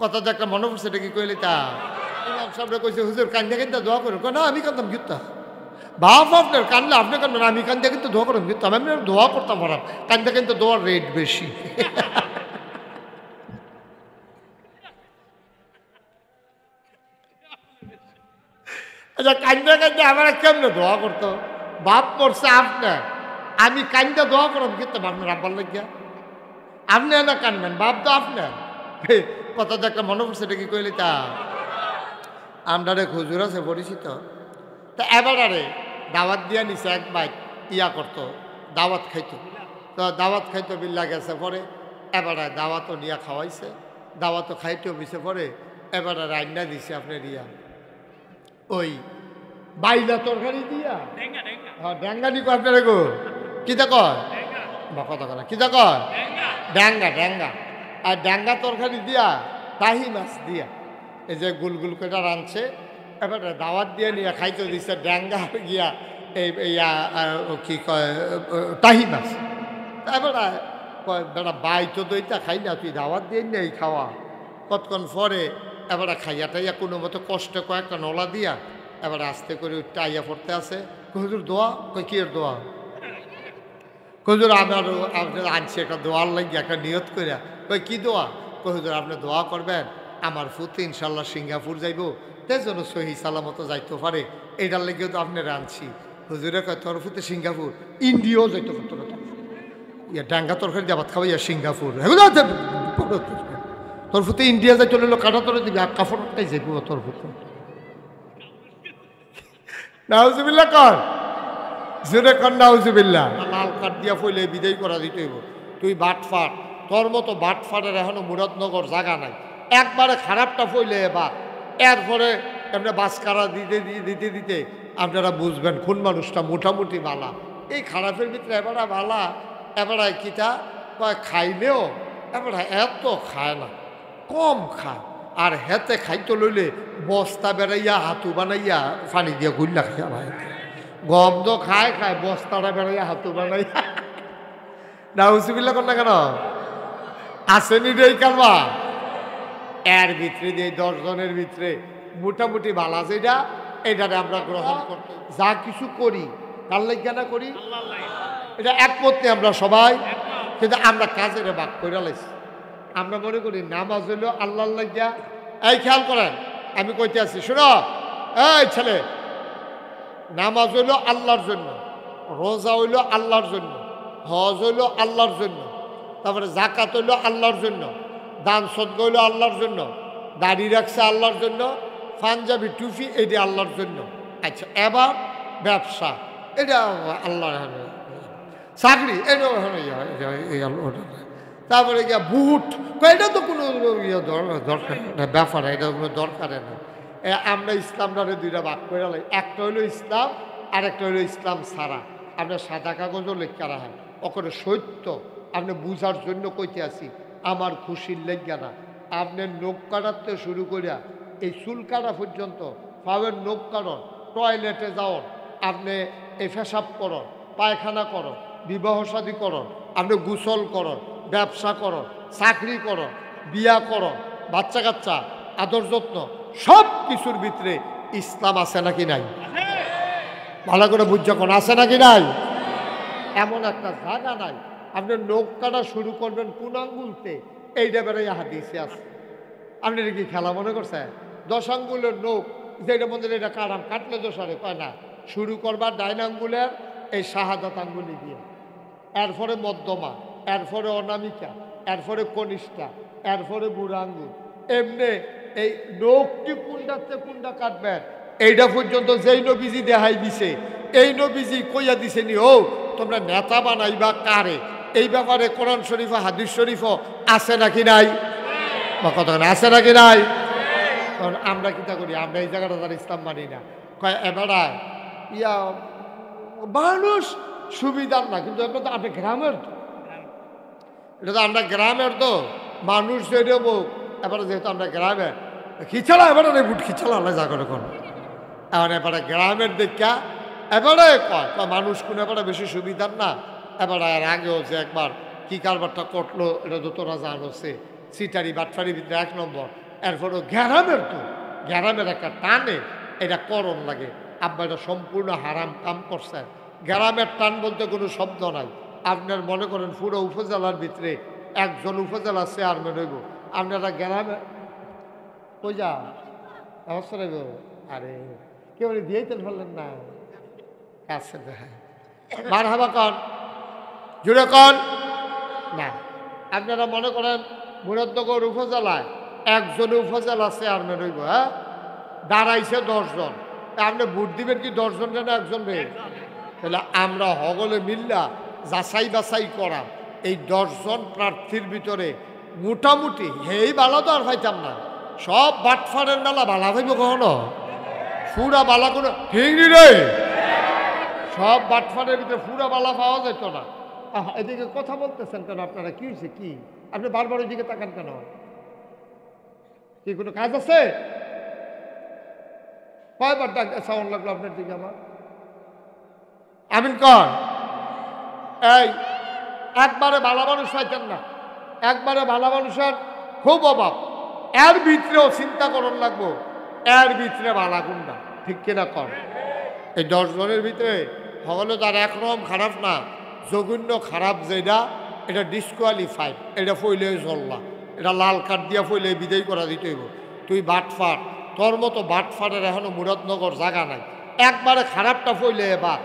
কথা যে একটা মনে পড়ছে, এটা কি কইলি তা ইমাম সাহেবরা কইছে হুজুর কান্দা কিন্তু দোয়া করুন, না আমি কান্দাম গিত্তা বাপ আপনার কান্দলে আপনি কান্দবেন, আমি কান্দা কিন্তু দোয়া করুন গিত্তাম, আমি দোয়া করতাম পারাম, কান্দা কিন্তু দোয়ার রেট বেশি। আচ্ছা কান্দা কান্দা আমার কেমনে দোয়া করতো? বাপ পড়ছে আপনার, আমি কান্দা দোয়া করব কিন্তু আপনার আব্বার লাগিয়া, আপনি না কানবেন, বাপ তো আপনার। কথা তো একটা মনে পড়ছে, এটা কি কইলি তা আমরা রে হুজুর আছে পরিচিত, তা এবারে দাওয়াত দিয়া নিছে, এক বাইক ইয়া করতো, দাওয়াত খাইতো, তো দাওয়াত খাইতো বিল্লা গেছে পরে, এবারে দাওয়াতও নিয়া খাওয়াইছে, দাওয়াতও খাইতেও বিছে পরে, এবারে রান্না দিছে আপনার ইয়া ওই বাইলা তরকারি দিয়া, হ্যাঁ ড্যাঙ্গানি কয় আপনার গো, কিতা কয় বা কথা কয় কিতা কয় ড্যাঙ্গা ড্যাঙ্গা, আর ড্যাঙ্গা তরকারি দিয়া তাহি মাছ দিয়া এই যে গুলগুল করে রাঁধছে, এবারে দাওয়াত দিয়ে নিয়ে খাইতে দিচ্ছে ড্যাঙ্গা গিয়া এই কি কয় তাহি মাছ। এবারে কয় বেটা বাই তো দইটা খাই না, তুই দাওয়াত দিয়ে নেই খাওয়া, কতক্ষণ পরে এবারে খাইয়া টাইয়া কোনো মতো কষ্টে কয়েকটা নলা দিয়া এবারে আস্তে করে উঠতে আইয়া পড়তে আছে, হুজুর দোয়া, কই কি এর দোয়া, হুজুর আমার আপনার আনছি একটা দোয়ার লাগিয়ে একটা নিয়ত করিয়া, কই কি দোয়া, কই হুজুর আপনি দোয়া করবেন আমার ফুতে ইনশাল্লাহ সিঙ্গাপুর যাইব, তাই জন্য সহি সালামতো যাইতে পারে, এইটার লেগেও তো আপনারা আনছি। হুজুরে কয় তোর ফুতে সিঙ্গাপুর, ইন্ডিয়াও যাইতে পারতো না, ইয়া ডাঙ্গা তরকারি দিয়ে ভাত খাওয়া ইয়া সিঙ্গাপুর, তোর ফুতে ইন্ডিয়া যাইতে হলো কাটা তোর দিবি আর কাপড়টাই যাইব তোর ফুতে, নাউজুবিল্লাহ কর জোরে কর নাউজুবিল্লাহ, লাল কাঠ দিয়া ফইলে বিদায় করা দিতে হইব, তুই বাটফাট, তোর মতো বাটফাটের এখনো মুরাদনগর জায়গা নাই, একবারে খারাপটা ফইলে বা এরপরে এমনি বাসকারা দিতে দিতে দিতে আপনারা বুঝবেন কোন মানুষটা মোটামুটি বালা, এই খারাপের ভিতরে এবারে বালা, এবারে কিতা কয় খাইলেও এবারে এত খায় না, কম খায়, আর হেতে খাইতে লইলে বস্তা বেড়াইয়া হাতু বানাইয়া পানি দিয়া গুল্লা খাইয়া ভাই, গম তো খায় খায় বস্তাটা বেড়াইয়া হাতু বানাইয়া, নাউজুবিল্লাহ কর না কেন আসেনি রে কালবা, এর ভিতরে যে 10 জনের ভিতরে মোটামুটি ভালো আছে, এইটারে আমরা গ্রহণ করতে যা কিছু করি কার লাগিয়া না করি, এটা একমত নেই আমরা সবাই, কিন্তু আমরা কাজের ভাগ করে লাইছি, আমরা মনে করি নামাজ হইল আল্লাহর লাগিয়া, এই খেয়াল করেন আমি কইতে আছি শোনো, এই ছেলে নামাজ হইল আল্লাহর জন্য, রোজা হইল আল্লাহর জন্য, হজ হইল আল্লাহর জন্য, তারপরে জাকাত হইল আল্লাহর জন্য, দান সদকা হইল আল্লাহর জন্য, দাড়ি রাখছে আল্লাহর জন্য, পাঞ্জাবি টুপি এটা আল্লাহর জন্য, আচ্ছা এবার ব্যবসা এটা আল্লাহ, চাকরি এটা তারপরে গিয়া বুট এটা তো কোনো দরকার ব্যাপার, এটা কোনো দরকারে না, আমরা ইসলামটারে দুইটা ভাগ করে লাই, একটা হইলো ইসলাম আর একটা হইলো ইসলাম ছাড়া, আপনার সাদা কাগজও লেখা রাখেন, ওখানে সত্য আপনি বুঝার জন্য কইতে আসি, আমার খুশির লেখা না, আপনার নখ কাটাতে শুরু করিয়া এই চুল কাটা পর্যন্ত পাবেন, নখ কাটন, টয়লেটে যাওয়ার, আপনি এই পেশাব করন, পায়খানা করন, বিবাহ শাদী করন, আপনি গোসল করন, ব্যবসা করন, চাকরি করন, বিয়া করন, বাচ্চা কাচ্চা আদর যত্ন, সব কিছুর ভিতরে ইসলাম আছে নাকি নাই, ভালো করে বুঝ যখন আছে নাকি নাই, এমন একটা জায়গা নাই আপনি নখ কাটা শুরু করবেন কোন আঙ্গুলতে, এইটা বেড়াই হাদিসে আছে, আপনি কি খেলা মনে করছেন 10 আঙ্গুলের নখ যেটা মধ্যে এটা কাটাম, কাটলে দোষারে কয় না, শুরু করবার ডাইন আঙ্গুলের এই শাহাদাত আঙ্গুলি দিয়ে, এরপরে মধ্যমা, এরপরে অনামিকা, এরপরে কনিষ্ঠা, এরপরে বুড়া আঙ্গুল, এমনি এই নখটি কোনটাতে কোনটা কাটবেন এইটা পর্যন্ত যেই নবীজি দেখাই দিছে, এই নবীজি কইয়া দিছে নি ও তোমরা নেতা বানাইবা কারে, এই ব্যাপারে কোরআন শরীফ হাদিস শরীফ আছে নাকি নাই, বা কথা আছে নাকি নাই, কারণ আমরা কিতা করি, আমরা এই জায়গাটা তার ইসলাম মানি না, কয় এবারে ইয়া মানুষ সুবিধার না, কিন্তু এটা তো আপনি গ্রামের, এটা তো আমরা গ্রামের তো মানুষ যেরকম, এবারে যেহেতু আমরা গ্রামের খিচালা, এবারে বুট খিচালা আল্লাহ যা করে কোন, এখন এবারে গ্রামের দেখা এবারে কয় মানুষ কোন এবারে বেশি সুবিধার না, এবারে আর আগেও যে একবার কি কারবারটা করলো এটা তো তোরা জানোছে, সিটারি বাটফারির ভিতরে 1 নম্বর। এরপরও গ্যারামের তো গ্যারামের একটা টানে এটা করণ লাগে। আব্বা এটা সম্পূর্ণ হারাম কাম করছেন। গ্রামের টান বলতে কোনো শব্দ নাই। আপনার মনে করেন পুরো উপজেলার ভিতরে একজন উপজেলা চেয়ারম্যান হইব, আপনারা গ্রামে কই যা অবস্থা নেব। আরে কেউ দিয়েই তেল ফেললেন না কাছে মার হাবা কন জুড়ে কন না। আপনারা মনে করেন মুরাদনগর উপজেলায় একজন উপজেলা চেয়ারম্যান হইব, হ্যাঁ দাঁড়াইছে 10 জন, আপনি ভোট দিবেন কি 10 জন না একজন রে? তাহলে আমরা সকলে মিল্লা যাচাই বাছাই করা এই 10 জন প্রার্থীর ভিতরে মোটামুটি হেই বালা তো আর পাইতাম না, সব বাটফারের মেলা বালা পাইব কখনো? ফুরা বালা কোনো ঠিক নি রে, সব বাটফারের ভিতরে ফুরা বালা পাওয়া যেত না। এদিকে কথা বলতেছেন কেন আপনারা? কি হয়েছে কি? আপনি বারবার ওই দিকে তাকান কেন? কি কোনো কাজ আছে? কয়বার ডাক সাউন্ড লাগলো আপনার দিকে আমার? আমিন কর। এই একবারে ভালো মানুষ পাইতেন না, একবারে ভালো মানুষের খুব অভাব। এর ভিতরেও চিন্তা করন লাগবো এর ভিতরে ভালা গুন্ডা, ঠিক কিনা কর? এই 10 জনের ভিতরে সকলে তার একরকম খারাপ না, জঘন্য খারাপ যেটা এটা ডিসকোয়ালিফাইড, এটা ফইলে চললা, এটা লাল কার্ড দিয়া ফইলে বিদায় করা দিতে হইব। তুই বাটফাট, তোর মতো বাটফাটের এখনো মুরাদনগর জায়গা নাই। একবারে খারাপটা ফইলে এবার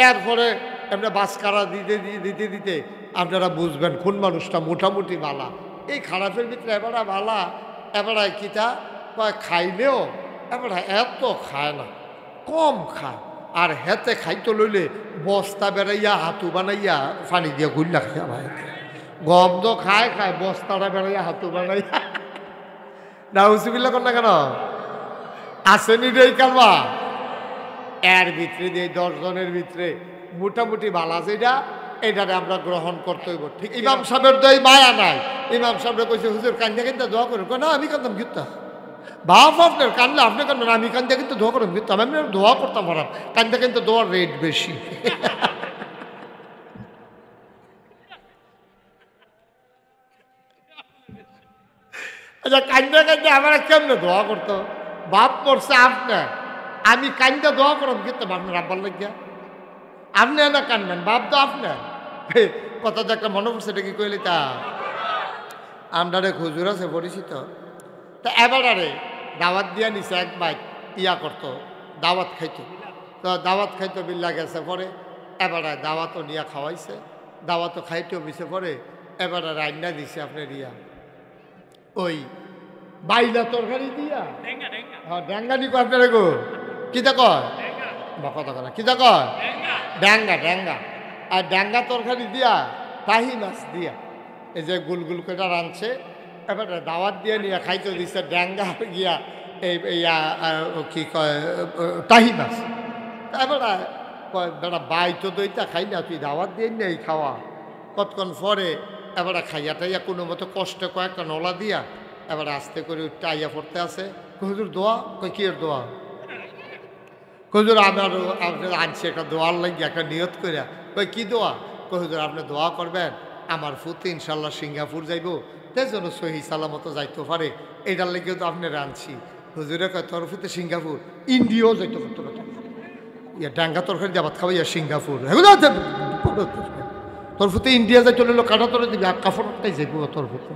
এরপরে এমনি বাসকারা দিতে দিতে দিতে আপনারা বুঝবেন কোন মানুষটা মোটামুটি বালা। এই খারাপের ভিতরে এবারা বালা, এবারা কিতা খাইলেও এবারা এত খায় না, কম খায়। আর হেতে খাইতে লইলে বস্তা বেড়াইয়া হাতু বানাইয়া পানি দিয়ে গুল্লা খাইয়া ভাই, গম তো খায় খায়, বস্তাটা বেড়াইয়া হাতু বানাইয়া না উচিবিল্লা কর না কেন আসেনি রে কালবা। এর ভিতরে দিয়ে 10 জনের ভিতরে মোটামুটি বালা যেটা এটারে আমরা গ্রহণ করতে হইব, ঠিক? ইমাম সাহেবের তো এই মায়া নাই। ইমাম সাহেবরা কইছে হুজুর কান্দা কিন্তু দোয়া করুন, না আমি কান্দাম গীতা বাপ আপনার কান্দলে আপনি কান্দেন, আমি কান্দা কিন্তু দোয়া করুন গীতা, আমি দোয়া করতাম হারাম, কান্দা কিন্তু দোয়ার রেট বেশি। আচ্ছা কান্দা কান্দা আমরা কেমনে দোয়া করতো? বাপ পড়ছে আপনার, আমি কান্দা দোয়া করুন গীতা আপনার আব্বার লাগিয়া, আপনি না কানবেন, বাপ তো আপনার। কথা তো একটা মনে পড়ছে, এটা কি কইলি তা আমরা রে হুজুর আছে পরিচিত, তা এবারে দাওয়াত দিয়া নিছে, এক বাইক ইয়া করতো, দাওয়াত খাইতো, তো দাওয়াত খাইতো বিল্লা গেছে পরে এবারে দাওয়াতও নিয়া খাওয়াইছে, দাওয়াতও খাইতেও মিশে পরে এবারে রান্না দিছে আপনার ইয়া ওই বাইলা তরকারি দিয়া, হ্যাঁ ড্যাঙ্গানি কয় আপনার গো, কিতা কয় বা কথা কয় কিতা কয় ড্যাঙ্গা ড্যাঙ্গা, আর ড্যাঙ্গা তরকারি দিয়া তাহি মাছ দিয়া এই যে গুলগুল করে রাঁধছে, এবারে দাওয়াত দিয়ে নিয়ে খাইতে দিচ্ছে ড্যাঙ্গা গিয়া এই কি কয় তাহি মাছ। এবারে কয় বেটা বাই তো দইটা খাই না, তুই দাওয়াত দিয়ে নেই খাওয়া। কতক্ষণ পরে এবারে খাইয়া টাইয়া কোনো মতো কষ্ট কয়েকটা নলা দিয়া এবারে আস্তে করে টাইয়া পড়তে আছে, হুজুর দোয়া, কই কি এর দোয়া? হুজুর আমারও আপনার আনছি একটা দোয়ার লাগি একটা নিয়ত করে, কই কি দোয়া? কই হুজুর আপনি দোয়া করবেন আমার ফুতে ইনশাল্লাহ সিঙ্গাপুর যাইব, তাই জন্য সহি সালামতো যাইতে পারে, এইটার লেগেও তো আপনি রাঁধছি। হুজুরে কয় তোর ফুতে সিঙ্গাপুর, ইন্ডিয়াও যাইতে পারতো না, ইয়া ডাঙ্গা তরকারি দিয়ে ভাত খাওয়াইয়া সিঙ্গাপুর, তোর ফুতে ইন্ডিয়া যাই চলে কাটা তোরে দিবি, আর কাপড়টাই যাইব তোর ফুতে।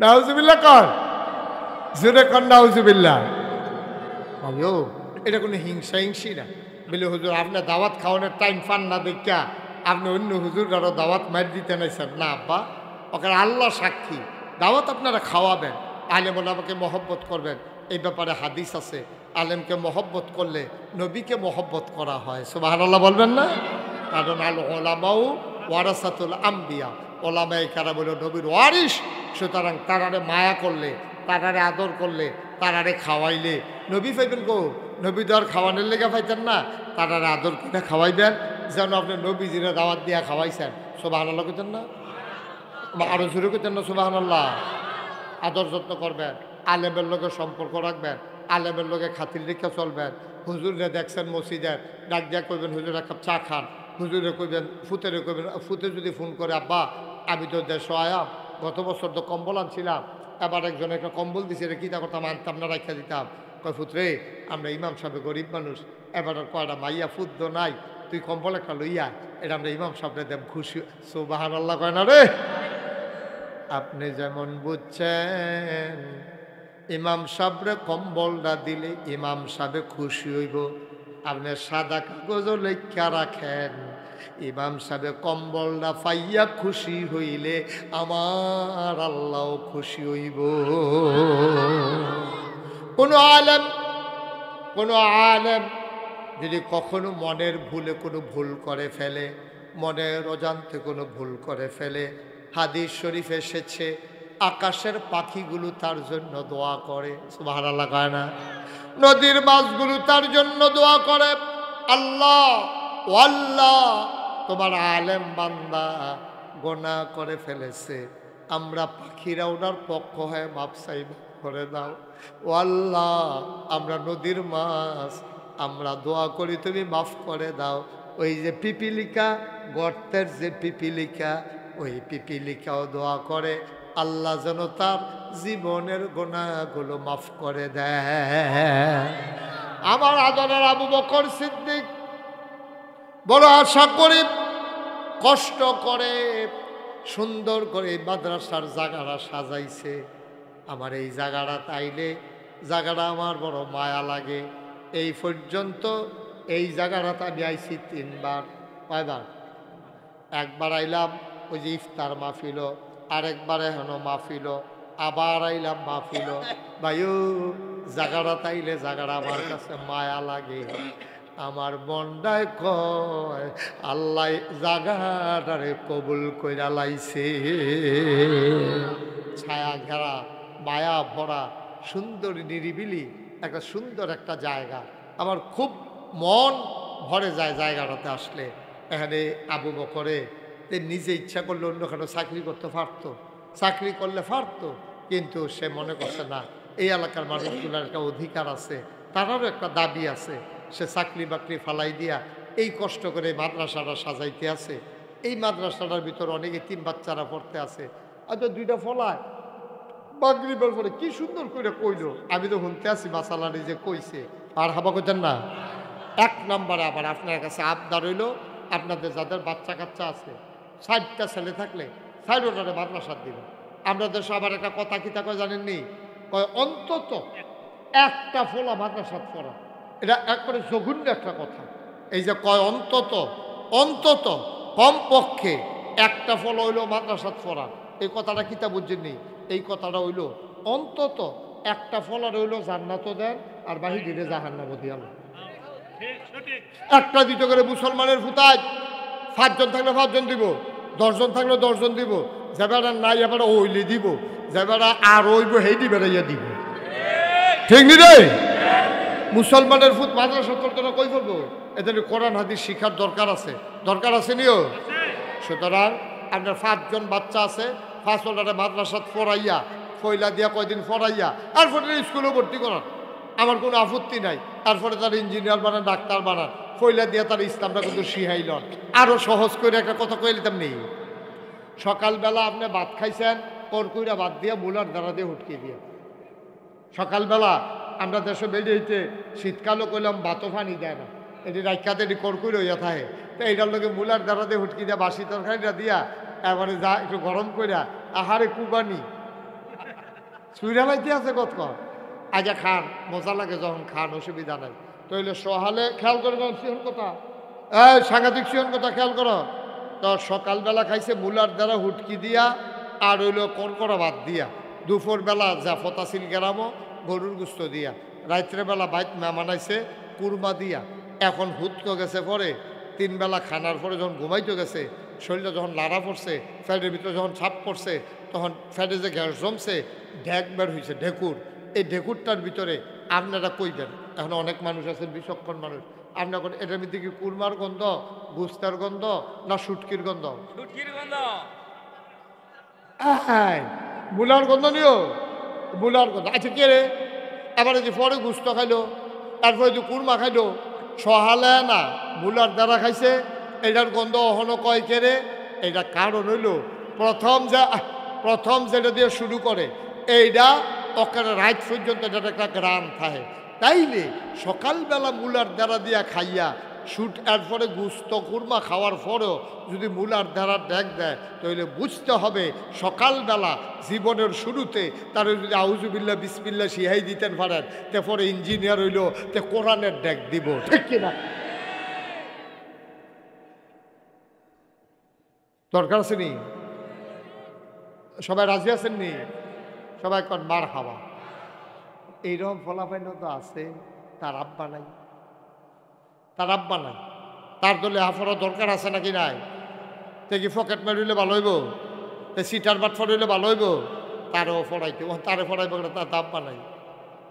নাউজুবিল্লাহ কর, জোরে কর নাউজুবিল্লাহ। ও এটা কোনো হিংসা হিংসি না, বলে হুজুর আপনার দাওয়াত খাওয়ানোর টাইম পান না দেখা আপনি অন্য হুজুর আরও দাওয়াত মার দিতে নাই স্যার। না আব্বা, ওকে আল্লাহ সাক্ষী, দাওয়াত আপনারা খাওয়াবেন, আলেম ওলামাকে মহব্বত করবেন, এই ব্যাপারে হাদিস আছে, আলেমকে মহব্বত করলে নবীকে মহব্বত করা হয়। সুবহানাল্লাহ বলবেন না? কারণ আল ওলামাউ ওয়ারাসাতুল আম্বিয়া, ওলামায়ে কেরাম হলো নবীর ওয়ারিস, সুতরাং তারারে মায়া করলে, তারারে আদর করলে, তারারে খাওয়াইলে নবী পাইবেন গো। নবী তো আর খাওয়ানোর লেগে পাইতেন না, তারারে আদর কিনা খাওয়াইবেন, যেন আপনি নবীজিরা দাওয়াত দিয়া খাওয়াইছেন। সুবহানাল্লাহ কইতেন না? আরো শুরু করতেন না সুবহানাল্লাহ? আদর যত্ন করবেন, আলেমের লোকের সম্পর্ক রাখবেন, আলেমের লোকে খাতির রেখে চলবেন। হুজুরে দেখছেন মসজিদের, ডাক দিয়া কইবেন হুজুর এক কাপ চা খান, হুজুরে কইবেন, ফুতেরে কইবেন, ফুতে যদি ফোন করে আব্বা আমি তো দেশে আয়াম, গত বছর তো কম্বল আনছিলাম, এবার একজন একটা কম্বল দিছে, এটা কীটা করতাম, আনতাম না, রাখা দিতাম। কয় পুত্রে আমরা ইমাম সাহেব গরিব মানুষ, এবার আর কয়টা মাইয়া ফুদ্দ নাই, তুই কম্বল একটা লইয়া, এটা আমরা ইমাম সাহেবরে দেব, খুশি। সুবহানাল্লাহ কয় না রে? আপনি যেমন বুঝছেন ইমাম সাহেবরে কম্বলটা দিলে ইমাম সাহেব খুশি হইব, আপনি সাদা কাগজ লেখা রাখেন, ইমাম সাহেব কম্বলটা পাইয়া খুশি হইলে আমার আল্লাহ খুশি হইব। কোনো আলেম যদি কখনো মনের ভুলে কোনো ভুল করে ফেলে, মনের অজান্তে কোনো ভুল করে ফেলে, হাদিস শরীফ এসেছে আকাশের পাখিগুলো তার জন্য দোয়া করে, সুবহানাল্লাহ কয় না? নদীর মাছগুলো তার জন্য দোয়া করে, আল্লাহ ও আল্লাহ তোমার আলেম বান্দা গোনাহ করে ফেলেছে, আমরা পাখিরা ওনার পক্ষ হয়ে মাপ চাই, করে দাও। ও আল্লাহ আমরা নদীর মাছ, আমরা দোয়া করি তুমি মাফ করে দাও। ওই যে পিপিলিকা, গর্তের যে পিপিলিকা, ওই পিপিলিকাও দোয়া করে আল্লাহ যেন তার জীবনের গুনাহগুলো মাফ করে দেয়। আমার আদরের আবু বকর সিদ্দিক বড় আশা করে কষ্ট করে সুন্দর করে মাদ্রাসার জায়গাটা সাজাইছে। আমার এই জায়গাটা তাইলে জায়গাটা আমার বড় মায়া লাগে। এই পর্যন্ত এই জায়গাটাতে আমি আইছি 3 বার। কয়বার? একবার আইলাম ওই যে ইফতার মাহফিল, আরেকবার এখনো মাহফিল, আবার আইলাম মাহফিল। ভাইও জায়গাটা তাইলে জায়গাটা আমার কাছে মায়া লাগে। আমার মনটায় কয় আল্লাহ জায়গাটারে কবুল কইরা লাইছে। ছায়া ঘেরা, মায়া ভরা, সুন্দর নিরিবিলি একটা সুন্দর একটা জায়গা। আমার খুব মন ভরে যায় জায়গাটাতে আসলে। এখানে আবু বকরে নিজে ইচ্ছা করলে অন্যখানে চাকরি করতে পারত, চাকরি করলে পারত, কিন্তু সে মনে করছে না এই এলাকার মানুষগুলোর একটা অধিকার আছে, তারারও একটা দাবি আছে। সে চাকরি বাকরি ফালাই দিয়া এই কষ্ট করে মাদ্রাসাটা সাজাইতে আছে। এই মাদ্রাসাটার ভিতরে অনেক এতিম বাচ্চারা পড়তে আছে। আর তো 2টা ফলায় মাগরিবের পরে কি সুন্দর করে কইলো, আমি তো শুনতে আছি মাসালারি যে কইছে, আর হাবা করতেন না। 1 নম্বরে আবার আপনার কাছে আবদার হইল, আপনাদের যাদের বাচ্চা কাচ্চা আছে 60টা ছেলে থাকলে 60টারে মাদ্রাসার দিবেন। আমরা দেশে আবার একটা কথা কিতা কয় জানেননি, কয় অন্তত একটা ফোলা মাদ্রাসাত পড়া। এটা একবারে জঘন্য একটা কথা। এই যে কয় অন্তত কমপক্ষে একটা ফল হইল মাদ্রাসাত পড়া, এই কথাটা কিতা বুঝছেননি? এই কথাটা হইল অন্তত একটা ফলার হইল জান্নাতও দেন আর বাহি দিলে জাহান্নামও দিয়াল। একটা দিতে করে মুসলমানের ফুতায় 5 জন থাকলে 5 জন দিব, 10 জন থাকলে 10 জন দিব, যেবারা নাই এবার ওইলে দিব, যেবারা আর ওইব হেই দিবে ইয়া দিব। ঠিক নি রে? মুসলমানের ফুট মাদ্রাসা করতে না কই করবো? এদের কোরআন হাদিস শিখার দরকার আছে নিও। সুতরাং আপনার 5 জন বাচ্চা আছে, 5 জনের মাদ্রাসাত পড়াইয়া ফয়লা দিয়া কয়দিন পড়াইয়া তারপরে স্কুলে ভর্তি করান, আমার কোনো আপত্তি নাই। তারপরে তার ইঞ্জিনিয়ার বানান, ডাক্তার বানান, ফয়লা দিয়া তার ইসলামটা কিন্তু শিখাইলন। আরও সহজ করে একটা কথা কইলিতাম নেই, সকালবেলা আপনি ভাত খাইছেন, কড়কুইরা ভাত দিয়া মুলার দ্বারা দিয়ে হুটকে দিয়া। সকালবেলা আমরা দেশে বেরিয়েছে, শীতকালও কইলাম ভাতও পানি দেয় না, এটি রাইকাতে এটি কড়কুই রইয়া থাকে। তো এইটার লোকে মুলার দ্বারা দিয়ে হুটকি দিয়া বাসি তরকারিটা দিয়া এবারে যা একটু গরম কইরা আহারে কুবানি চুইরা লাইতে আছে কত আগে খান, মজা লাগে যখন খান, অসুবিধা নাই। তো হইলে সহালে খেয়াল করে সিহন কথা, সাংঘাতিক সিহন কথা খেয়াল করো। তো সকালবেলা খাইছে মুলার দ্বারা হুটকি দিয়া আর হইল কড়কড়া ভাত দিয়া, দুপুরবেলা জাফত আছিল গেরামো গরুর গুস্ত দিয়া, রাত্রেবেলা বাইত মেহমানাইছে কুরমা দিয়া। এখন হুটকো গেছে পরে 3 বেলা খানার পরে যখন ঘুমাইতে গেছে, শরীরটা যখন লাড়া পড়ছে, ফ্যাটের ভিতরে যখন ছাপ পড়ছে, তখন ফ্যাটে যে গ্যাস জমছে, ঢেক বের হয়েছে, ঢেকুর। এই ঢেকুরটার ভিতরে আপনারা কইবেন, এখন অনেক মানুষ আছেন বিচক্ষণ মানুষ, আপনার এটার মধ্যে কি কুরমার গন্ধ, গুস্তার গন্ধ না শুটকির গন্ধ? মুলার গন্ধ নিও, মুলার গন্ধ। আচ্ছা কে রে এবারে যে পরে গুস্ত খাইলো, তারপরে যে কুরমা খাইলো, সহালে না মুলার দ্বারা খাইছে, এটার গন্ধ অহনো কয় কে রে? এটা কারণ হইল প্রথম যেটা দিয়ে শুরু করে এইটা ওকে রাত পর্যন্ত এটা একটা গ্রাম থাকে। তাইলে সকালবেলা মুলার দ্বারা দিয়া খাইয়া শুট এরপরে গুস্ত কুরমা খাওয়ার পরেও যদি মুলার দ্বারা ডেক দেয় তাহলে বুঝতে হবে সকালবেলা জীবনের শুরুতে তার যদি আউজুবিল্লা বিসমিল্লা শিহাই দিতেন পারেন তারপরে ইঞ্জিনিয়ার হইল তে কোরআনের ডেক দিব, ঠিক কিনা? দরকার আছে নি? সবাই রাজি আছেন নি? সবাই কন মার খাওয়া। এইরকম ফলাফল তো আছে, তার আব্বা নাই, তার আব্বা নাই, তার দলে হাফারও দরকার আছে নাকি নাই? তে কি পকেট মারিলে ভালো হইব? তে সিটার বাট ফরাইলে ভালো হইব? তারও ফরাইতে তারে ফরাইব, তার আব্বা নাই।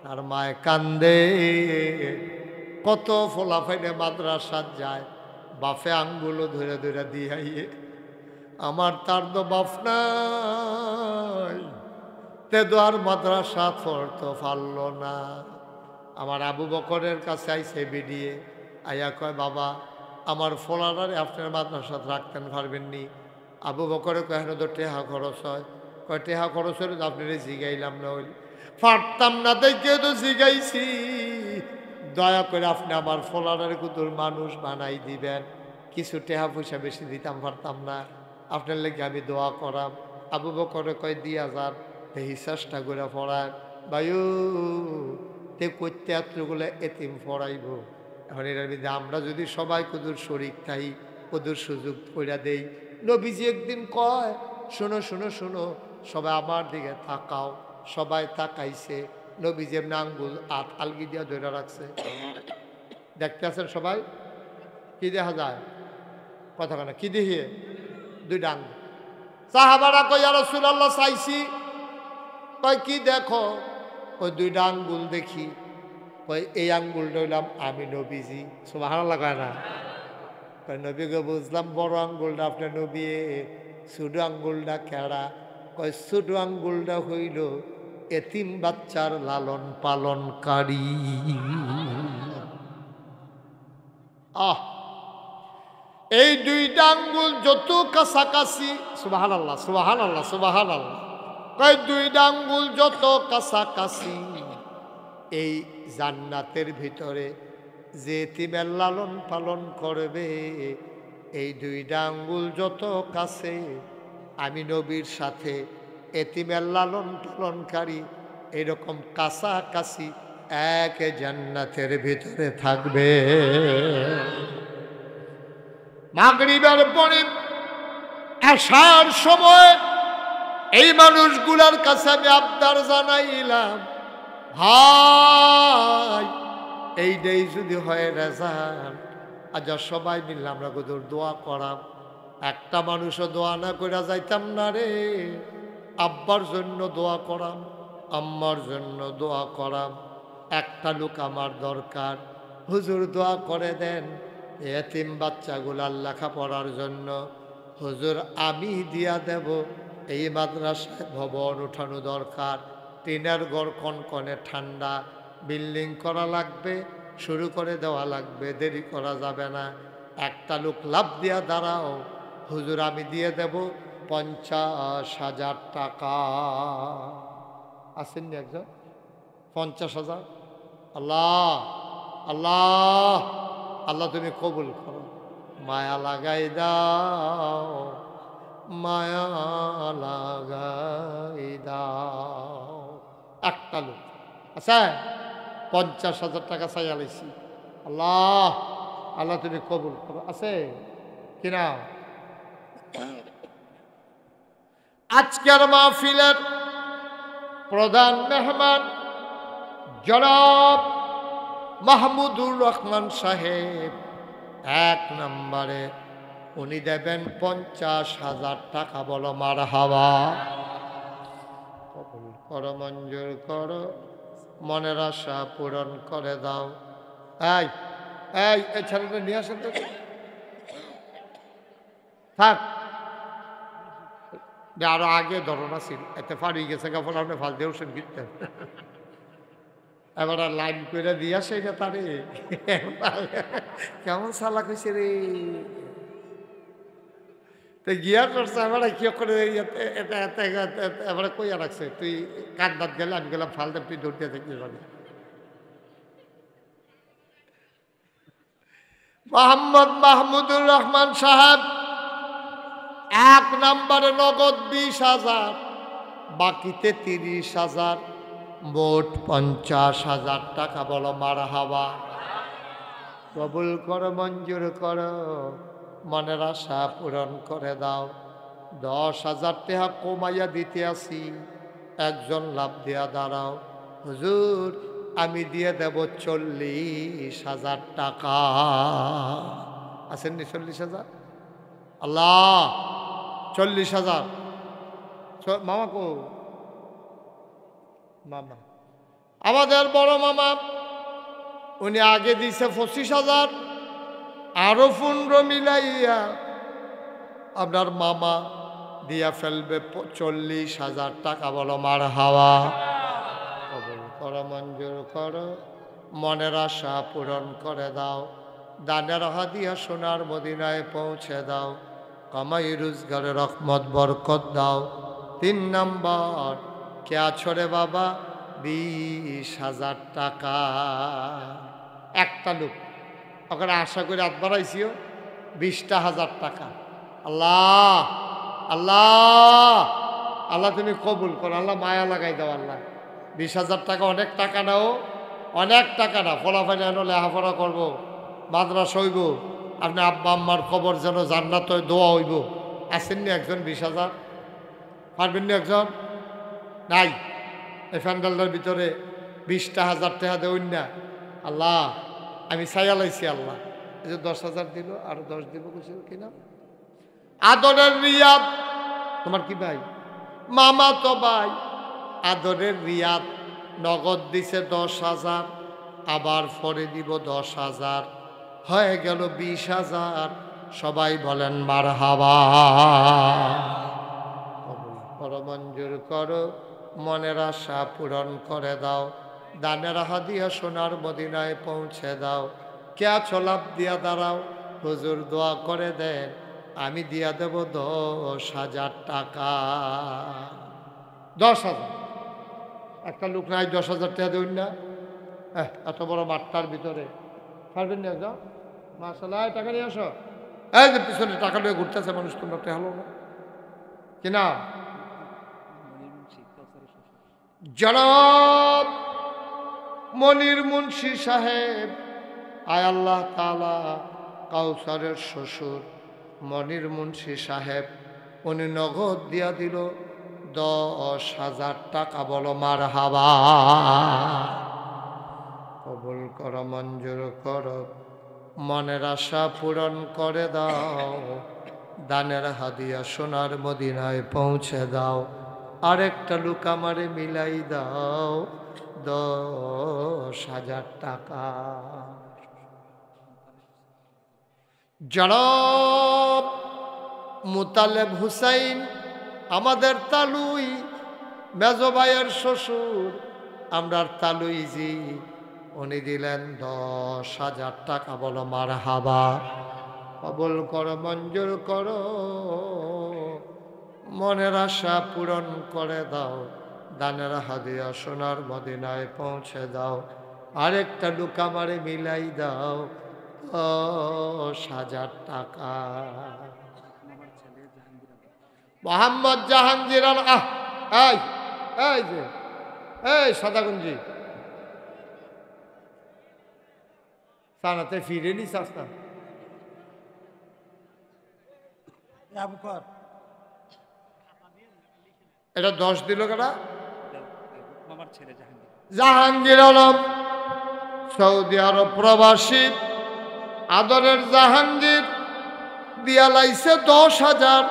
তার মায় কান্দে, কত ফলাফাইনে মাদ্রাসাত যায়, বাফে আঙ্গুলো ধরে ধরে দিয়ে আমার তার তো বাপ নাই, তে দোয়ার মাদ্রাসা পড়তে পারল না। আমার আবু বকরের কাছে আইসে বেরিয়ে আইয়া কয়, বাবা আমার ফলানারে আপনার মাদ্রাসাত রাখতেন পারবেননি? আবু বকরে কয়, হেন তো টেহা খরচ হয়। কয়, টেহা খরচ হলে তো আপনারে জিগাইলাম না, হইল পারতাম না দেখে তো জিগাইছি, দয়া করে আপনি আমার ফলানারে কুতুর মানুষ বানাই দিবেন, কিছু টেহা পয়সা বেশি দিতাম পারতাম না, আপনার লেগে আমি দোয়া করাম। আবু বকরে কয়, 2000 হিসাবটা করে পড়ায়। বায়ু তে করতে এতগুলো এতিম পড়াইব। এখন এটার মধ্যে আমরা যদি সবাই কুদুর শরিক থাই, কুদুর সুযোগ করে দেই। নবীজি একদিন কয়, শোনো শোনো শোনো, সবাই আমার দিকে তাকাও। সবাই তাকাইছে, নবীজি এমনি আঙ্গুল আলগি দিয়া ধরে রাখছে। দেখতে আছেন সবাই? কি দেখা যায়? কথা কেন কি দেখিয়ে? 2টা আঙ্গুল। সাহাবারা কয়, ইয়া রাসূলুল্লাহ চাইছি। কয়, কি দেখো? ওই 2টা আঙ্গুল দেখি। কয়, এই আঙ্গুলটা হইলাম আমি নবীজি। সুবহানাল্লাহ কয় না? কয়, নবীকে বুঝলাম বড় আঙ্গুলটা আপনার নবী, ছোট আঙ্গুলটা কেড়া? কয়, ছোট আঙ্গুলটা হইল এতিম বাচ্চার লালন পালনকারী। এই 2টা আঙ্গুল যত কাছাকাছি, সুবহানাল্লাহ সুবহানাল্লাহ সুবহানাল্লাহ, কয় 2টা আঙ্গুল যত কাছাকাছি, এই জান্নাতের ভিতরে যে এতিমের লালন পালন করবে, এই 2টা আঙ্গুল যত কাছে, আমি নবীর সাথে এতিমের লালন পালনকারী এরকম কাছাকাছি এক জান্নাতের ভিতরে থাকবে। মাগরিবের পরে আসার সময় এই মানুষগুলার কাছে আমি আবদার জানাইলাম, ভাই এইটাই যদি হয় রেজাল্ট, আজ সবাই মিললে আমরা কোথাও দোয়া করাম। একটা মানুষও দোয়া না করে যাইতাম না রে। আব্বার জন্য দোয়া করাম, আম্মার জন্য দোয়া করাম। একটা লোক আমার দরকার, হুজুর দোয়া করে দেন এতিম বাচ্চাগুলার লেখাপড়ার জন্য। হুজুর আমি দিয়া দেব। এই মাদ্রাসায় ভবন উঠানো দরকার, টিনের ঘর কনকনে ঠান্ডা, বিল্ডিং করা লাগবে, শুরু করে দেওয়া লাগবে, দেরি করা যাবে না। একটা লোক লাভ দিয়া দাঁড়াও, হুজুর আমি দিয়ে দেব 50,000 টাকা। আসেননি একজন? 50,000। আল্লাহ আল্লাহ আল্লাহ তুমি কবুল করো, মায়া লাগাই দাও, মায়া লাগাই দাও। একটা লোক আচ্ছা 50,000 টাকা চাই আলাইছি। আল্লাহ আল্লাহ তুমি কবুল করো। আছে কিনা? আজকের মাহফিলের প্রধান মেহমান জনাব মাহমুদুর রহমান সাহেব 1 নম্বরে, উনি দেবেন 50,000 টাকা। বলো মারহাবা। কবুল করো, মঞ্জুর করো, মনের আশা পূরণ করে দাও। এই এই এই ছেলেটা নিয়ে আসেন তো, থাক আরো আগে ধরনা ছিল, এতে ফাড়ি গেছে কাপড়, আপনি ফাল দিয়ে ওষুধ কিনতেন। এবার লাইন করে দিয়ে আসে এটা তারে কেমন সালা কইছে রে। তো গিয়া করছে আমার কি করে এবার কইয়া রাখছে তুই কাঠ বাদ গেলে আমি গেলাম ফালতে তুই দৌড়তে থাকি মোহাম্মদ মাহমুদুর রহমান সাহেব 1 নম্বরে নগদ 20,000, বাকিতে 30,000, মোট 50,000 টাকা। বলো মারহাবা। কবুল করো, মঞ্জুর করো, মনের আশা পূরণ করে দাও। 10,000 টাকা কমাইয়া দিতে আসি, একজন লাভ দিয়া দাঁড়াও। হুজুর আমি দিয়ে দেব 40,000 টাকা। আসেননি 40,000? আল্লাহ 40,000। মামা কো? মামা আমাদের বড় মামা, উনি আগে দিছে 25,000, আরো 15 মিলাইয়া আপনার মামা দিয়া ফেলবে 40,000 টাকা। বলো মারহাবা। কবুল করো, মঞ্জুর করো, মনের আশা পূরণ করে দাও। দানের হাদিয়া সোনার মদিনায় পৌঁছে দাও। কামাই রোজগারে রহমত বরকত দাও। 3 নম্বর কে আছো রে বাবা? 20,000 টাকা। একটা লোক ওখানে আশা করে হাত বাড়াইছিও 20,000 টাকা। আল্লাহ আল্লাহ আল্লাহ তুমি কবুল করো, আল্লাহ মায়া লাগাই দাও। আল্লাহ 20,000 টাকা অনেক টাকা নাও, অনেক টাকা না। ফলাফল এনে লেখাপড়া করবো, মাদ্রাসা হইব, আপনি আব্বা আম্মার খবর যেন জান্নাত দোয়া হইব। আসেননি একজন 20,000? পারবেননি একজন? নাই। এই প্যান্ডেলটার ভিতরে 20,000 টাকা দেউন না। আল্লাহ আমি চাইয়া লাইছি, আল্লাহ এই যে 10,000 দিল, আরো 10 দিব কিছু কিনা। আদরের রিয়াদ তোমার কি ভাই? মামা তো ভাই। আদরের রিয়াদ নগদ দিছে 10,000, আবার পরে দিব 10,000, হয়ে গেল 20,000। সবাই বলেন মারহাবা। কবুল করো, মঞ্জুর করো, মনের আশা পূরণ করে দাও। দানের হাদিয়া সোনার মদিনায় পৌঁছে দাও। কে আছো লাভ দিয়া দাঁড়াও। হুজুর দোয়া করে দেন, আমি দিয়া দেব 10,000 টাকা। 10,000। একটা লোক নাই 10,000 টাকা দেউন না? এত বড় মাঠটার ভিতরে পারবেন না একজন? মাশাআল্লাহ টাকা নিয়ে আসো। এই যে পিছনে টাকা নিয়ে ঘুরতেছে মানুষ, তোমরা টেহাল না কিনা? জনাব মনির মুন্সি সাহেব, আয় আল্লাহ তাআলা কাউসারের শ্বশুর মনির মুন্সি সাহেব, উনি নগদ দিয়া দিল 10,000 টাকা। বলো মারহাবা। কবুল করো, মঞ্জুর করো, মনের আশা পূরণ করে দাও। দানের হাদিয়া সোনার মদিনায় পৌঁছে দাও। আরেকটা লোক আমারে মিলাই দাও 10,000 টাকা। জনাব মুতালেব হুসাইন, আমাদের তালুই মেজো ভাইয়ের শ্বশুর, আমরার তালুই জি, উনি দিলেন 10,000 টাকা। বলো মারহাবা। কবুল করো, মঞ্জুর করো, মনের আশা পূরণ করে দাও। দানের হাদিয়া সোনার মদিনায় পৌঁছে দাও। আরেকটা লোক আমারে মিলাই দাও 10,000 টাকা। মোহাম্মদ জাহাঙ্গীর আলম, এই যে এই সাদাগঞ্জি সানাতে ফিরে নি সাস্তা এটা 10 দিল কারা? জাহাঙ্গীর আলম সৌদি আরব প্রবাসী, আদরের জাহাঙ্গীর দিয়া লাইছে 10,000।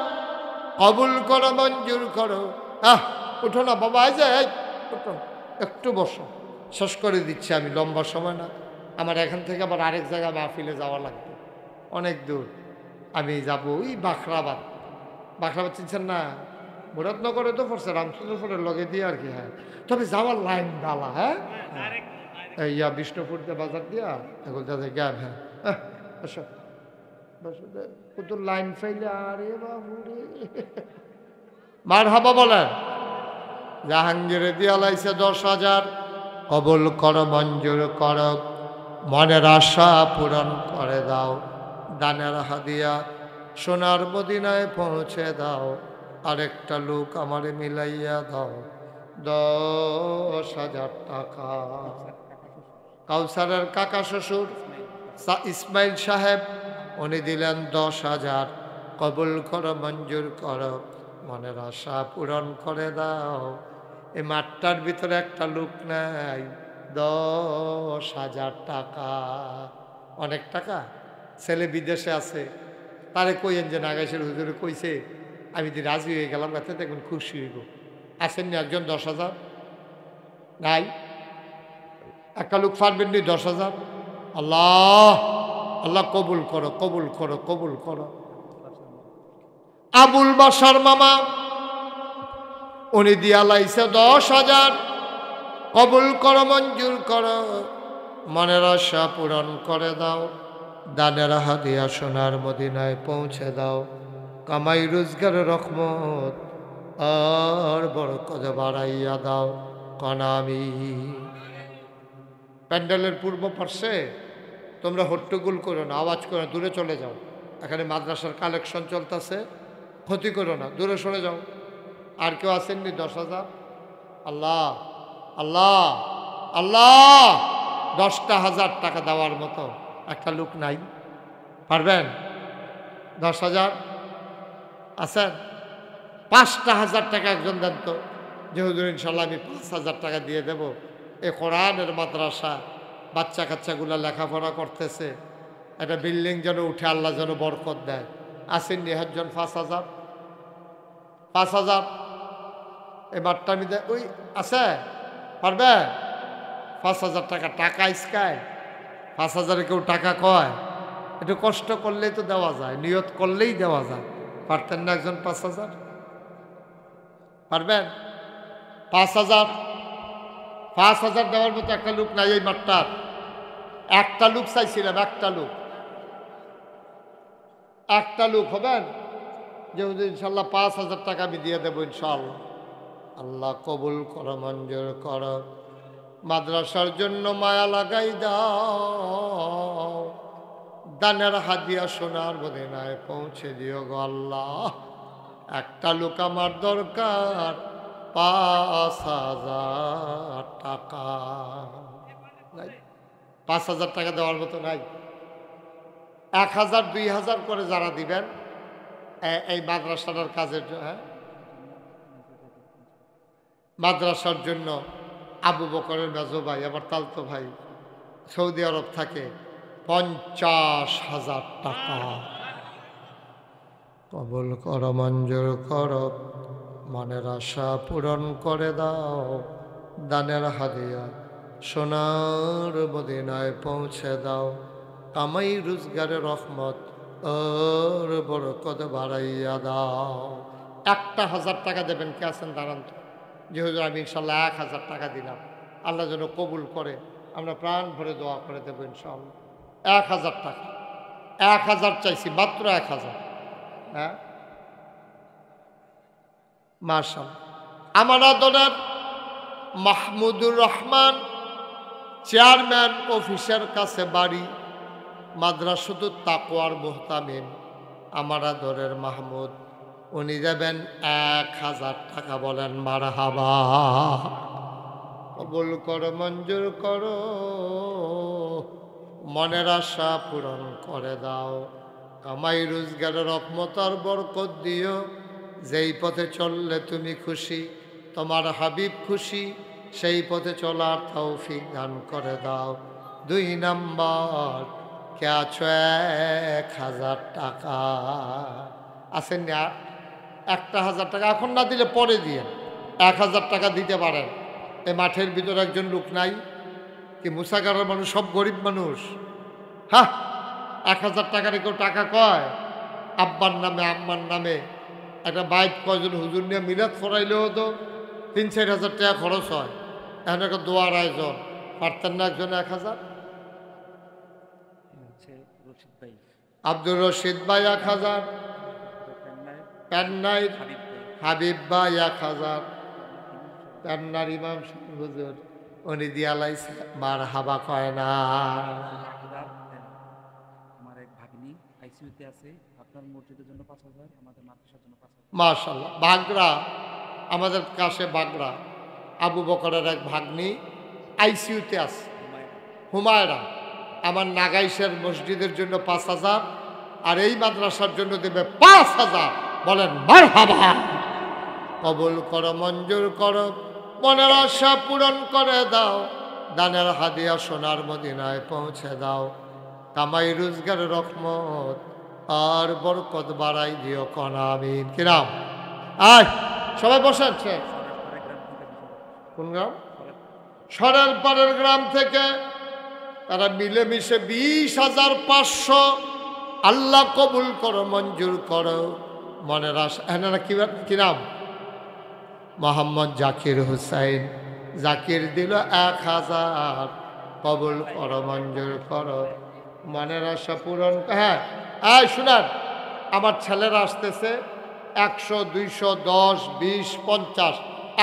কবুল করো, মঞ্জুর করো। উঠো না বাবা, এই যে উঠো, একটু বসো, শেষ করে দিচ্ছি আমি, লম্বা সময় না। আমার এখান থেকে আবার আরেক জায়গায় মাহফিলে যাওয়া লাগবে, অনেক দূর। আমি যাব ওই বাখরাবাদ। বাখরাবাদ চিনছেন না? মুরাদনগরে তো পড়ছে, রামচন্দ্রপুরের লগে দিয়ে আর কি। হ্যাঁ, তবে যাওয়ার লাইন ডালা। হ্যাঁ, ইয়া বিষ্ণুপুর দিয়ে বাজার দিয়া এগুলো যাতে গ্যাপ। হ্যাঁ আসো কত লাইন ফাইলে, আরে বাবুরে মার হাবা বলেন। জাহাঙ্গীরে দিয়া লাইছে 10,000, কবুল কর, মঞ্জুর কর, মনের আশা পূরণ করে দাও, দানের হাদিয়া সোনার মদিনায় পৌঁছে দাও, আরেকটা লোক আমারে মিলাইয়া দাও 10,000 টাকা। কাউসারের কাকা শ্বশুর ইসমাইল সাহেব, উনি দিলেন 10,000, কবুল করো, মঞ্জুর করো, মনের আশা পূরণ করে দাও। এই মাঠটার ভিতরে একটা লোক নাই, 10,000 টাকা। অনেক টাকা। ছেলে বিদেশে আছে, তারে কইয়েন যে নাগাইশের হুজুরে কইছে, আমি যদি রাজি হয়ে গেলাম, তাতে দেখবেন খুশি হইব। আসেননি একজন 10,000? নাই? একটা লোক পারবেন নি 10,000? আল্লাহ আল্লাহ কবুল করো, কবুল করো, কবুল করো। আবুল বাসার মামা, উনি দিয়া লাইছে 10,000, কবুল করো, মঞ্জুর করো, মনের আশা পূরণ করে দাও, দানের হাদিয়া সোনার মদিনায় পৌঁছে দাও, কামাই রোজগারের রহমত আর বরকত বাড়াইয়া দাও, কনামি। প্যান্ডেলের পূর্ব পার্শ্বে তোমরা হট্টগোল করো না, আওয়াজ করো না, দূরে চলে যাও। এখানে মাদ্রাসার কালেকশন চলতেছে, ক্ষতি করো না, দূরে সরে যাও। আর কেউ আসেননি 10,000? আল্লাহ আল্লাহ আল্লাহ, 10,000 টাকা দেওয়ার মতো একটা লোক নাই? পারবেন? 10,000 আছেন? 5,000 টাকা একজন দেন তো, যে হুজুর ইনশাল্লাহ আমি 5,000 টাকা দিয়ে দেব। এ কোরআনের মাদ্রাসা, বাচ্চা কাচ্চাগুলো লেখাপড়া করতেছে, একটা বিল্ডিং যেন উঠে, আল্লাহ যেন বরকত দেয়। আসেননি একজন? 5,000? 5,000 এই বারটা আমি ওই আছে? পারবে? 5,000 টাকা। টাকা ইস্কায় 5,000 কেউ টাকা কয়? একটু কষ্ট করলেই তো দেওয়া যায়, নিয়ত করলেই দেওয়া যায়। পারতেন না একজন 5,000? পারবেন? 5,000? 5,000 দেওয়ার মতো একটা লোক নাই এই মাঠটার। একটা লোক চাইছিলাম, একটা লোক, একটা লোক হবেন যে ইনশাল্লাহ 5,000 টাকা আমি দিয়ে দেবো ইনশাল্লাহ। আল্লাহ কবুল করো, মঞ্জুর করো, মাদ্রাসার জন্য মায়া লাগাই দাও, দানের হাদিয়া সোনার মদিনায় পৌঁছে দিও গো আল্লাহ। একটা লোক আমার দরকার, 5,000 টাকা। নাই? 5,000 টাকা দেওয়ার মতো নাই? 1,000 2,000 করে যারা দিবেন এই মাদ্রাসার কাজের জন্য, হ্যাঁ, মাদ্রাসার জন্য। আবু বকরের মেজো ভাই, আমার তালতো ভাই, সৌদি আরব থাকে, 50,000 টাকা। কবুল করো, মঞ্জুর করো, মনের আশা পূরণ করে দাও, দানের হাদিয়া সোনার মদিনায় পৌঁছে দাও, কামাই রোজগারের রহমত আর বরকত বাড়াইয়া দাও। 1,000 টাকা দেবেন? কে আছেন? দাঁড়ান তো। যে হুজুর আমি ইনশাল্লাহ 1,000 টাকা দিলাম, আল্লাহ যেন কবুল করে, আমরা প্রাণ ভরে দোয়া করে দেবো ইনশাল্লাহ। 1,000 টাকা। 1,000 চাইছি, মাত্র 1,000। হ্যাঁ, মাশাআল্লাহ। আমার আদরের মাহমুদুর রহমান চেয়ারম্যান অফিসের কাছে বাড়ি, মাদ্রাসাতুত তাকওয়ার মুহতামিম, আমার আদরের মাহমুদ, উনি দেবেন 1,000 টাকা। বলেন মারহাবা। কবুল করো, মঞ্জুর করো, মনের আশা পূরণ করে দাও, কামাই রোজগারের রহমত আর বরকত দিও, যেই পথে চললে তুমি খুশি, তোমার হাবিব খুশি, সেই পথে চলার তৌফিক দান করে দাও। 2 নাম্বার, কে আছো? 1,000 টাকা। আসেন না? 1,000 টাকা এখন না দিলে পরে দিয়ে 1,000 টাকা দিতে পারেন। এই মাঠের ভিতরে একজন লোক নাই কি? মুসাগারের মানুষ সব গরিব মানুষ। হ্যাঁ, 1,000 টাকার কেউ টাকা কয়? আব্বার নামে আম্মার নামে একটা বাইক কয়জন হুজুর নিয়ে মিলাদ ফরাইলেও তো 3-4 হাজার টাকা খরচ হয়। এখন একটা দোয়ার আয়োজন, পারতেন না একজন 1,000? আব্দুর রশিদ ভাই 1000, পেন্নাইর হাবিব ভাই 1000, পেন্নার ইমাম সাহেব হুজুর উনি দিয়ালাইছে মার হাবা কয় না। আমার এক ভাগ্নি আইসিইউতে আছে, আপনার মসজিদের জন্য 5000, আমাদের মাদ্রাসার জন্য 5000। মাশাআল্লাহ। বাগড়া, আমাদের কাছে বাগড়া আবু বকরের এক ভাগ্নি আইসিইউতে আছে, হুমায়রা। আমার নাগাইশের মসজিদের জন্য 5000, আর এই মাদ্রাসার জন্য দেবে 5000। বলেন মারহাবা। কবুল করো, মঞ্জুর করো, মনের আশা পূরণ করে দাও, দানের হাদিয়া সোনার মদিনায় পৌঁছে দাও, কামাই রোজগার রহমত আর বরকত বাড়াই দিও, কোন আমিন। কিরাম আয় সবাই বসেন। কোন গ্রাম? সরের পারের গ্রাম থেকে তারা মিলেমিশে 20,500। আল্লাহ কবুল করো, মঞ্জুর করো, মনের আশা। হ্যাঁ কি নাম? মোহাম্মদ জাকির হুসাইন। জাকির দিল 1000। কবুল করো, মঞ্জুর করো, মনের আশা পূরণ। হ্যাঁ শুনেন, আমার ছেলেরা আসতেছে 100, 200, 10, 20, 50।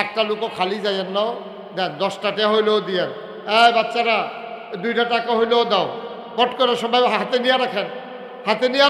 একটা লোকও খালি যাইয়েন না, দেন 10 টাকা হইলেও দিয়েন। বাচ্চারা 2টা টাকা হইলেও দাও, পট করে সবাই হাতে নিয়ে রাখেন, হাতে নিয়ে